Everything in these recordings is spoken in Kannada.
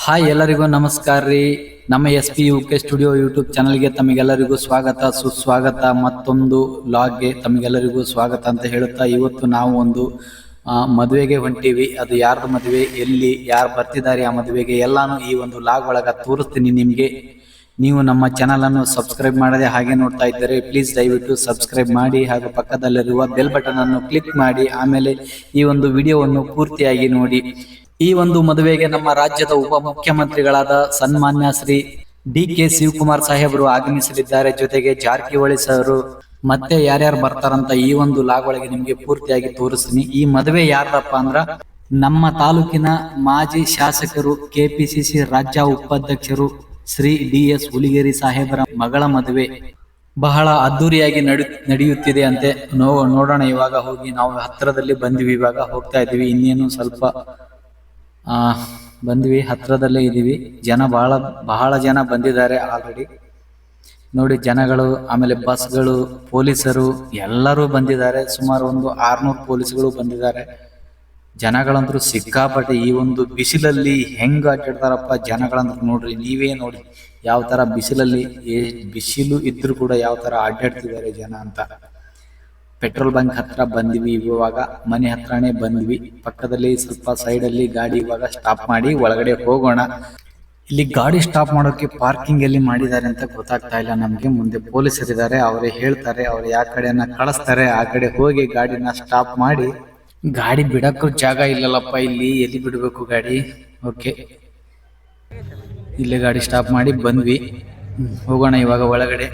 ಹಾಯ್ ಎಲ್ಲರಿಗೂ ನಮಸ್ಕಾರ ರೀ. ನಮ್ಮ SP UK ಸ್ಟುಡಿಯೋ ಯೂಟ್ಯೂಬ್ ಚಾನಲ್ಗೆ ತಮಗೆಲ್ಲರಿಗೂ ಸ್ವಾಗತ ಸುಸ್ವಾಗತ. ಮತ್ತೊಂದು ಲಾಗ್ಗೆ ತಮಗೆಲ್ಲರಿಗೂ ಸ್ವಾಗತ ಅಂತ ಹೇಳುತ್ತಾ, ಇವತ್ತು ನಾವು ಒಂದು ಮದುವೆಗೆ ಹೊಂಟೀವಿ. ಅದು ಯಾರ್ದು ಮದುವೆ, ಎಲ್ಲಿ, ಯಾರು ಬರ್ತಿದ್ದಾರೆ ಆ ಮದುವೆಗೆ ಎಲ್ಲಾನು ಈ ಒಂದು ಲಾಗ್ ಒಳಗ ತೋರಿಸ್ತೀನಿ ನಿಮಗೆ. ನೀವು ನಮ್ಮ ಚಾನಲ್ ಅನ್ನು ಸಬ್ಸ್ಕ್ರೈಬ್ ಮಾಡದೆ ಹಾಗೆ ನೋಡ್ತಾ ಇದ್ದರೆ ಪ್ಲೀಸ್ ದಯವಿಟ್ಟು ಸಬ್ಸ್ಕ್ರೈಬ್ ಮಾಡಿ, ಹಾಗೂ ಪಕ್ಕದಲ್ಲಿರುವ ಬೆಲ್ ಬಟನ್ ಅನ್ನು ಕ್ಲಿಕ್ ಮಾಡಿ, ಆಮೇಲೆ ಈ ಒಂದು ವಿಡಿಯೋವನ್ನು ಪೂರ್ತಿಯಾಗಿ ನೋಡಿ. ಈ ಒಂದು ಮದುವೆಗೆ ನಮ್ಮ ರಾಜ್ಯದ ಉಪ ಮುಖ್ಯಮಂತ್ರಿಗಳಾದ ಸನ್ಮಾನ್ಯ ಶ್ರೀ DK ಶಿವಕುಮಾರ್ ಸಾಹೇಬರು ಆಗಮಿಸಲಿದ್ದಾರೆ. ಜೊತೆಗೆ ಜಾರಕಿಹೊಳಿ ಸರ್ ಮತ್ತೆ ಯಾರ್ಯಾರು ಬರ್ತಾರಂತ ಈ ಒಂದು ಲಾಗ್ ಒಳಗೆ ನಿಮ್ಗೆ ಪೂರ್ತಿಯಾಗಿ ತೋರಿಸ್ತೀನಿ. ಈ ಮದುವೆ ಯಾರ್ದಪ್ಪ ಅಂದ್ರ ನಮ್ಮ ತಾಲೂಕಿನ ಮಾಜಿ ಶಾಸಕರು, KPCC ರಾಜ್ಯ ಉಪಾಧ್ಯಕ್ಷರು ಶ್ರೀ DS ಹುಲಿಗೇರಿ ಸಾಹೇಬರ ಮಗಳ ಮದುವೆ ಬಹಳ ಅದ್ದೂರಿಯಾಗಿ ನಡೆಯುತ್ತಿದೆ ಅಂತೆ. ನೋಡೋಣ. ಇವಾಗ ಹೋಗಿ ನಾವು ಹತ್ತಿರದಲ್ಲಿ ಬಂದ್ವಿ, ಇವಾಗ ಹೋಗ್ತಾ ಇದೀವಿ. ಇನ್ನೇನು ಸ್ವಲ್ಪ ಬಂದ್ವಿ, ಹತ್ರದಲ್ಲೇ ಇದೀವಿ. ಜನ ಬಹಳ ಜನ ಬಂದಿದ್ದಾರೆ ಆಲ್ರೆಡಿ ನೋಡಿ. ಜನಗಳು, ಆಮೇಲೆ ಬಸ್ಗಳು, ಪೊಲೀಸರು ಎಲ್ಲರೂ ಬಂದಿದ್ದಾರೆ. ಸುಮಾರು ಒಂದು 600 ಪೊಲೀಸ್ಗಳು ಬಂದಿದ್ದಾರೆ. ಜನಗಳಂದ್ರು ಸಿಕ್ಕಾಪಟ್ಟೆ. ಈ ಒಂದು ಬಿಸಿಲಲ್ಲಿ ಹೆಂಗ ಅಡ್ಡಾಡ್ತಾರಪ್ಪ ಜನಗಳಂದ್ರು ನೋಡ್ರಿ, ನೀವೇ ನೋಡಿ ಯಾವ ತರ ಬಿಸಿಲಲ್ಲಿ, ಬಿಸಿಲು ಇದ್ರು ಕೂಡ ಯಾವ ತರ ಅಡ್ಡಾಡ್ತಿದ್ದಾರೆ ಜನ ಅಂತ. ಪೆಟ್ರೋಲ್ ಬಂಕ್ ಹತ್ರ ಬಂದ್ವಿ, ಇವಾಗ ಮನೆ ಹತ್ರನೇ ಬಂದ್ವಿ. ಪಕ್ಕದಲ್ಲಿ ಸ್ವಲ್ಪ ಸೈಡ್ ಅಲ್ಲಿ ಗಾಡಿ ಇವಾಗ ಸ್ಟಾಪ್ ಮಾಡಿ ಒಳಗಡೆ ಹೋಗೋಣ. ಇಲ್ಲಿ ಗಾಡಿ ಸ್ಟಾಪ್ ಮಾಡೋಕೆ ಪಾರ್ಕಿಂಗ್ ಎಲ್ಲಿ ಮಾಡಿದ್ದಾರೆ ಅಂತ ಗೊತ್ತಾಗ್ತಾ ಇಲ್ಲ ನಮ್ಗೆ. ಮುಂದೆ ಪೊಲೀಸರಿದ್ದಾರೆ, ಅವರೇ ಹೇಳ್ತಾರೆ, ಅವ್ರು ಯಾವ ಕಡೆಯನ್ನ ಕಳಿಸ್ತಾರೆ ಆ ಕಡೆ ಹೋಗಿ ಗಾಡಿನ ಸ್ಟಾಪ್ ಮಾಡಿ. ಗಾಡಿ ಬಿಡಕ್ಕೂ ಜಾಗ ಇಲ್ಲಲ್ಲಪ್ಪ ಇಲ್ಲಿ, ಎಲ್ಲಿ ಬಿಡಬೇಕು ಗಾಡಿ? ಓಕೆ, ಇಲ್ಲೇ ಗಾಡಿ ಸ್ಟಾಪ್ ಮಾಡಿ ಬಂದ್ವಿ. ಹೋಗೋಣ ಇವಾಗ ಒಳಗಡೆ.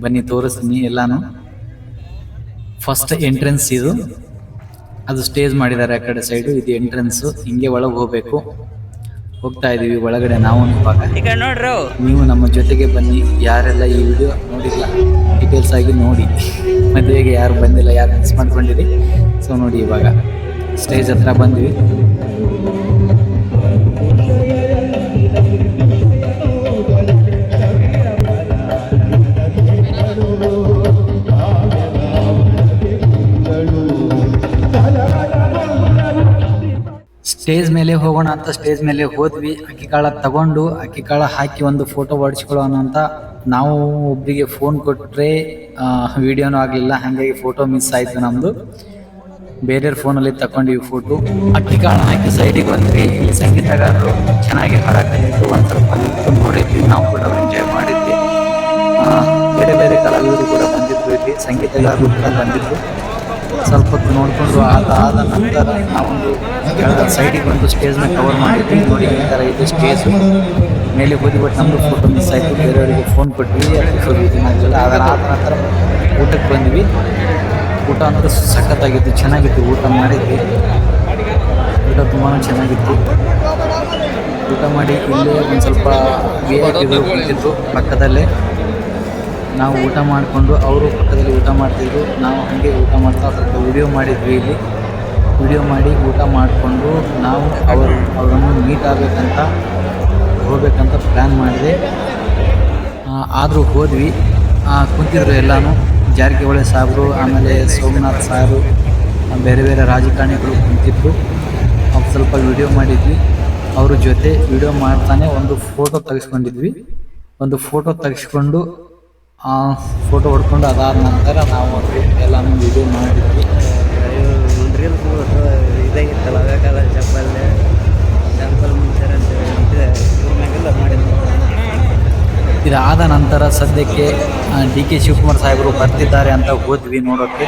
ಬನ್ನಿ ತೋರಿಸ್ತೀನಿ ಎಲ್ಲಾನು. ಫಸ್ಟ್ ಎಂಟ್ರೆನ್ಸ್ ಇದು, ಅದು ಸ್ಟೇಜ್ ಮಾಡಿದ್ದಾರೆ ಆ ಕಡೆ ಸೈಡು. ಇದು ಎಂಟ್ರೆನ್ಸ್, ಹಿಂಗೆ ಒಳಗೆ ಹೋಗ್ಬೇಕು. ಹೋಗ್ತಾ ಇದೀವಿ ಒಳಗಡೆ ನಾವು. ಇವಾಗ ನೀವು ನಮ್ಮ ಜೊತೆಗೆ ಬನ್ನಿ. ಯಾರೆಲ್ಲ ಈ ವಿಡಿಯೋ ನೋಡಿಲ್ಲ ಡೀಟೇಲ್ಸ್ ಆಗಿ ನೋಡಿ. ಮದುವೆಗೆ ಯಾರು ಬಂದಿಲ್ಲ, ಯಾರು ಮಿಸ್ ಮಾಡ್ಕೊಂಡಿರಿ, ಸೊ ನೋಡಿ. ಇವಾಗ ಸ್ಟೇಜ್ ಹತ್ರ ಬಂದ್ವಿ. ಸ್ಟೇಜ್ ಮೇಲೆ ಹೋಗೋಣ ಅಂತ ಸ್ಟೇಜ್ ಮೇಲೆ ಹೋದ್ವಿ. ಅಕ್ಕಿ ಕಾಳ ತಗೊಂಡು ಅಕ್ಕಿ ಕಾಳ ಹಾಕಿ ಒಂದು ಫೋಟೋ ಹೊಡಿಸ್ಕೊಳ್ಳೋಣ ಅಂತ ನಾವು ಒಬ್ಬರಿಗೆ ಫೋನ್ ಕೊಟ್ರೆ ವಿಡಿಯೋನೂ ಆಗಲಿಲ್ಲ, ಹಾಗಾಗಿ ಫೋಟೋ ಮಿಸ್ ಆಯ್ತು ನಮ್ದು. ಬೇರೆಯವ್ರ ಫೋನಲ್ಲಿ ತಗೊಂಡಿವಿ ಫೋಟೋ. ಅಕ್ಕಿ ಕಾಳ ಹಾಕಿ ಸೈಡಿಗೆ ಬಂದ್ವಿ. ಇಲ್ಲಿ ಸಂಗೀತಗಾರರು ಚೆನ್ನಾಗಿ ಹಾಡಾಕ್ತಿದ್ರು, ಒಂದು ಸ್ವಲ್ಪ ನೋಡಿದ್ವಿ, ನಾವು ಕೂಡ ಎಂಜಾಯ್ ಮಾಡಿದ್ವಿ. ಬೇರೆ ಬೇರೆ ಕಲಾವಿದರು ಕೂಡ ಬಂದಿದ್ರು, ಇಲ್ಲಿ ಸಂಗೀತಗಾರರು ಕೂಡ ಬಂದಿದ್ರು. ಸ್ವಲ್ಪ ಹೊತ್ತು ನೋಡಿಕೊಂಡು ಆದ ನಂತರ ನಾವೊಂದು ಸೈಡಿಗೆ ಬಂದು ಸ್ಟೇಜ್ನ ಕವರ್ ಮಾಡಿದ್ವಿ. ನೋಡಿ ಈ ಥರ ಇದು ಸ್ಟೇಜ್ ಮೇಲೆ ಹೋಗಿ, ಬಟ್ ನಮ್ಮದು ಫೋಟೋ ಮಿಸ್ ಆಯಿತು. ಬೇರೆಯವರಿಗೆ ಫೋನ್ ಕೊಟ್ವಿ, ಏನಾಗಲಿಲ್ಲ. ಅದರ ನಂತರ ಊಟಕ್ಕೆ ಬಂದ್ವಿ. ಊಟ ಅಂದ್ರೆ ಸಖತ್ತಾಗಿತ್ತು, ಚೆನ್ನಾಗಿತ್ತು. ಊಟ ಮಾಡಿದ್ವಿ, ಊಟ ತುಂಬಾ ಚೆನ್ನಾಗಿತ್ತು. ಊಟ ಮಾಡಿ ಇಲ್ಲೇ ಒಂದು ಸ್ವಲ್ಪ VIP ಕುಳಿತಿದ್ರು ಪಕ್ಕದಲ್ಲೇ. ನಾವು ಊಟ ಮಾಡಿಕೊಂಡು ಅವರು ಪಕ್ಕದಲ್ಲಿ ಊಟ ಮಾಡ್ತಿದ್ರು, ನಾವು ಹಾಗೆ ಊಟ ಮಾಡ್ತಾ ಸ್ವಲ್ಪ ವಿಡಿಯೋ ಮಾಡಿದ್ವಿ. ಇಲ್ಲಿ ವಿಡಿಯೋ ಮಾಡಿ ಊಟ ಮಾಡಿಕೊಂಡು ನಾವು ಅವರನ್ನು ಮೀಟ್ ಹೋಗ್ಬೇಕಂತ ಪ್ಲ್ಯಾನ್ ಮಾಡಿದೆ. ಆದರೂ ಹೋದ್ವಿ. ಕುಂತಿದ್ರು ಎಲ್ಲನೂ. ಜಾರಕಿಹೊಳಿ ಸಾಹೇಬರು, ಆಮೇಲೆ ಸೋಮನಾಥ್ ಸಾರು, ಬೇರೆ ಬೇರೆ ರಾಜಕಾರಣಿಗಳು ಕುಂತಿದ್ರು. ಅವ್ರು ಸ್ವಲ್ಪ ವಿಡಿಯೋ ಮಾಡಿದ್ವಿ. ಅವ್ರ ಜೊತೆ ವಿಡಿಯೋ ಮಾಡ್ತಾನೆ ಒಂದು ಫೋಟೋ ತೆಗೆಸ್ಕೊಂಡಿದ್ವಿ. ಒಂದು ಫೋಟೋ ತೆಗೆಸ್ಕೊಂಡು ಫೋಟೋ ಹೊಡ್ಕೊಂಡು ಅದಾದ ನಂತರ ನಾವು ಎಲ್ಲನೂ ವಿಡಿಯೋ ಮಾಡಿದ್ವಿ. ಇದಾಗಿತ್ತಲ್ಲ ಬೇಕಾದ ಚಪ್ಪಲ್ ಮುಂಚೆ ಮಾಡಿದ್ವಿ. ಇದಾದ ನಂತರ ಸದ್ಯಕ್ಕೆ DK ಶಿವಕುಮಾರ್ ಸಾಹೇಬರು ಬರ್ತಿದ್ದಾರೆ ಅಂತ ಹೋದ್ವಿ ನೋಡೋಕ್ಕೆ.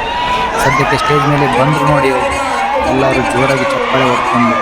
ಸದ್ಯಕ್ಕೆ ಸ್ಟೇಜ್ ಮೇಲೆ ಬಂದರು ನೋಡಿ, ಎಲ್ಲರೂ ಜೋರಾಗಿ ಚಪ್ಪಾಳೆ ಹೊಡ್ಕೊಂಡು.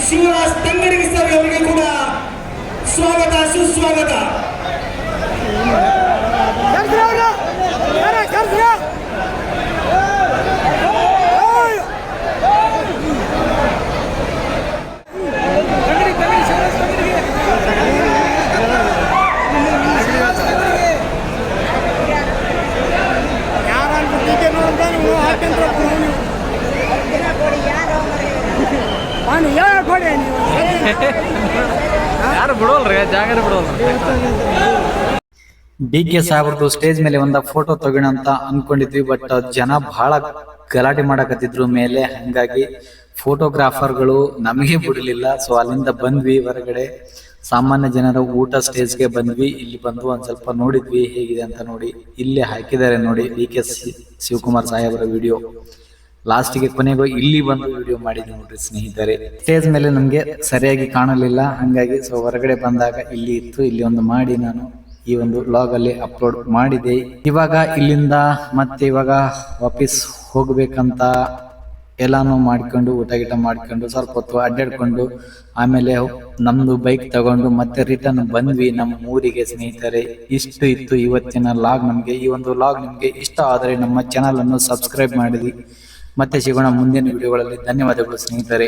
ಶಿವರಾಜ್ ತಂಗಡಿಗೆ ಸರ್ ಅವರಿಗೆ ಕೂಡ ಸ್ವಾಗತ ಸುಸ್ವಾಗತ. ಯಾರು ಬಿಡೋಲ್ರಿ, ಜಾಗನೇ ಬಿಡೋಲ್ರಿ. ಡಿ ಕೆ ಸಾಹೇಬ್ರದ್ದು ಸ್ಟೇಜ್ ಮೇಲೆ ಒಂದ ಫೋಟೋ ತಗೋಣ ಅಂತ ಅನ್ಕೊಂಡಿದ್ವಿ. ಬಟ್ ಜನ ಬಹಳ ಗಲಾಟೆ ಮಾಡಕತ್ತಿದ್ರು ಮೇಲೆ, ಹಂಗಾಗಿ ಫೋಟೋಗ್ರಾಫರ್ಗಳು ನಮಗೆ ಬಿಡಲಿಲ್ಲ. ಸೊ ಅಲ್ಲಿಂದ ಬಂದ್ವಿ ಹೊರಗಡೆ. ಸಾಮಾನ್ಯ ಜನರ ಊಟ ಸ್ಟೇಜ್ಗೆ ಬಂದ್ವಿ. ಇಲ್ಲಿ ಬಂದು ಒಂದ್ ಸ್ವಲ್ಪ ನೋಡಿದ್ವಿ ಹೇಗಿದೆ ಅಂತ. ನೋಡಿ ಇಲ್ಲಿ ಹಾಕಿದ್ದಾರೆ ನೋಡಿ ಡಿ ಕೆ ಶಿವಕುಮಾರ್ ಸಾಹೇಬರ ವಿಡಿಯೋ. ಲಾಸ್ಟಿಗೆ ಕೊನೆಗೂ ಇಲ್ಲಿ ಬಂದು ವಿಡಿಯೋ ಮಾಡಿದ್ವಿ ನೋಡ್ರಿ ಸ್ನೇಹಿತರೆ. ಸ್ಟೇಜ್ ಮೇಲೆ ನಮ್ಗೆ ಸರಿಯಾಗಿ ಕಾಣಲಿಲ್ಲ, ಹಂಗಾಗಿ ಸೊ ಹೊರಗಡೆ ಬಂದಾಗ ಇಲ್ಲಿ ಇತ್ತು. ಇಲ್ಲಿ ಒಂದು ಮಾಡಿ ನಾನು ಈ ಒಂದು ವ್ಲಾಗ್ ಅಲ್ಲಿ ಅಪ್ಲೋಡ್ ಮಾಡಿದೆ. ಇವಾಗ ಇಲ್ಲಿಂದ ಮತ್ತೆ ಇವಾಗ ವಾಪಸ್ ಹೋಗ್ಬೇಕಂತ ಎಲ್ಲಾನು ಮಾಡ್ಕೊಂಡು ಊಟ ಗೀಟ ಮಾಡ್ಕೊಂಡು ಸ್ವಲ್ಪ ಹೊತ್ತು ಅಡ್ಡಾಡ್ಕೊಂಡು ಆಮೇಲೆ ನಮ್ದು ಬೈಕ್ ತಗೊಂಡು ಮತ್ತೆ ರಿಟರ್ನ್ ಬಂದ್ವಿ ನಮ್ಮ ಊರಿಗೆ ಸ್ನೇಹಿತರೆ. ಇಷ್ಟು ಇತ್ತು ಇವತ್ತಿನ ಲಾಗ್. ನಮ್ಗೆ ಈ ಒಂದು ಲಾಗ್ ನಿಮ್ಗೆ ಇಷ್ಟ ಆದರೆ ನಮ್ಮ ಚಾನಲ್ ಅನ್ನು ಸಬ್ಸ್ಕ್ರೈಬ್ ಮಾಡಿರಿ. ಮತ್ತೆ ಸಿಗೋಣ ಮುಂದಿನ ವಿಡಿಯೋಗಳಲ್ಲಿ. ಧನ್ಯವಾದಗಳು ಸ್ನೇಹಿತರೆ.